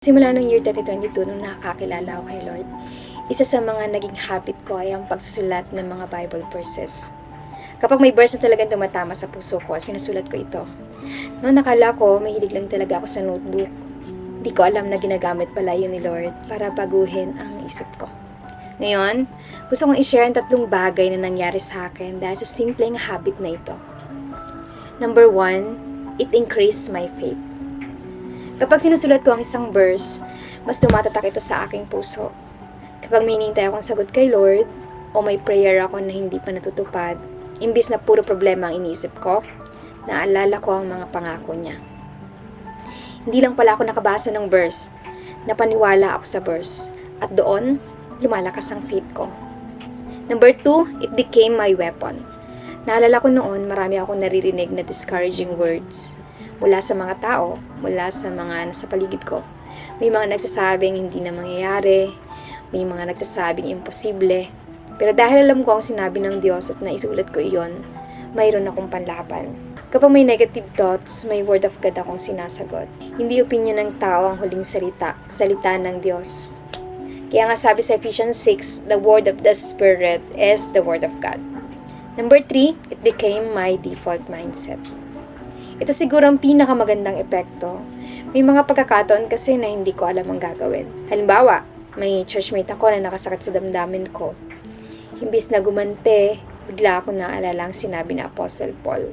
Simula noong year 2022, nung nakakakilala ako kay Lord, isa sa mga naging habit ko ay ang pagsusulat ng mga Bible verses. Kapag may verse na talagang tumatama sa puso ko, sinusulat ko ito. Noong nakala ko, mahilig lang talaga ako sa notebook. Di ko alam na ginagamit pala yun ni Lord para baguhin ang isip ko. Ngayon, gusto kong i-share ang 3 bagay na nangyari sa akin dahil sa simpleng habit na ito. Number 1, it increased my faith. Kapag sinusulat ko ang isang verse, mas tumatatak ito sa aking puso. Kapag may hinihintay akong sagot kay Lord, o may prayer ako na hindi pa natutupad, imbis na puro problema ang iniisip ko, naalala ko ang mga pangako niya. Hindi lang pala ako nakabasa ng verse, napaniwala ako sa verse, at doon, lumalakas ang faith ko. Number 2, it became my weapon. Naalala ko noon, marami akong naririnig na discouraging words. Mula sa mga tao, mula sa mga nasa paligid ko. May mga nagsasabing hindi na mangyayari, may mga nagsasabing imposible. Pero dahil alam ko ang sinabi ng Diyos at naisulat ko iyon, mayroon akong panlaban. Kapag may negative thoughts, may word of God akong sinasagot. Hindi opinion ng tao ang huling salita ng Diyos. Kaya nga sabi sa Ephesians 6, the word of the Spirit is the word of God. Number 3, it became my default mindset. Ito siguro ang pinakamagandang epekto. May mga pagkakataon kasi na hindi ko alam ang gagawin. Halimbawa, may churchmate ako na nakasakit sa damdamin ko. Imbis na gumante, bigla ako naalala ang sinabi ni Apostle Paul,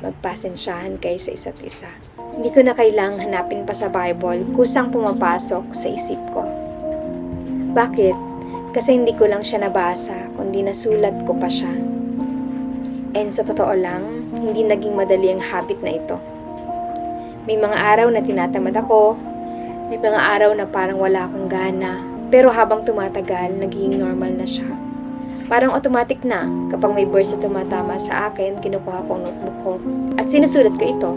magpasensyahan kayo sa isa't isa. Hindi ko na kailangang hanapin pa sa Bible kusang pumapasok sa isip ko. Bakit? Kasi hindi ko lang siya nabasa, kundi nasulat ko pa siya. And sa totoo lang, hindi naging madali ang habit na ito. May mga araw na tinatamad ako, may mga araw na parang wala akong gana, pero habang tumatagal, naging normal na siya. Parang automatic na, kapag may verse na tumatama sa akin, kinukuha ko ang notebook ko at sinusulat ko ito.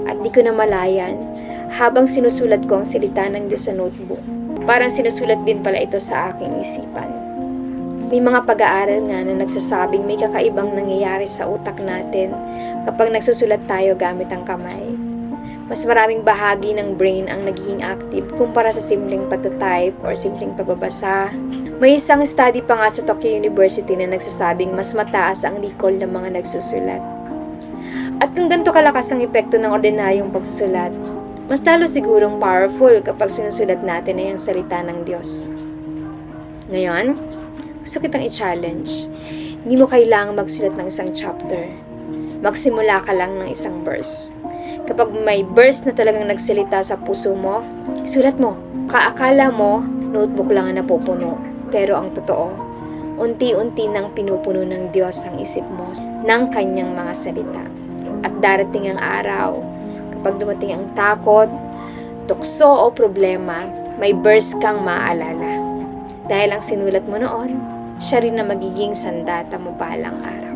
At di ko na malayan, habang sinusulat ko ang salita ng Diyos sa notebook, parang sinusulat din pala ito sa aking isipan. May mga pag-aaral nga na nagsasabing may kakaibang nangyayari sa utak natin kapag nagsusulat tayo gamit ang kamay. Mas maraming bahagi ng brain ang nagiging active kumpara sa simpleng pagtatype or simpleng pagbabasa. May isang study pa nga sa Tokyo University na nagsasabing mas mataas ang recall ng mga nagsusulat. At kung ganito kalakas ang epekto ng ordinaryong pagsusulat, mas lalo sigurong powerful kapag sinusulat natin ay ang salita ng Diyos. Ngayon, gusto kitang i-challenge. Hindi mo kailangang magsulat ng isang chapter. Magsimula ka lang ng isang verse. Kapag may verse na talagang nagsalita sa puso mo, sulat mo. Kaakala mo, notebook lang ang napupuno. Pero ang totoo, unti-unti nang pinupuno ng Diyos ang isip mo ng kanyang mga salita. At darating ang araw, kapag dumating ang takot, tukso o problema, may verse kang maaalala. Dahil ang sinulat mo noon, siya rin na magiging sandata mo balang araw.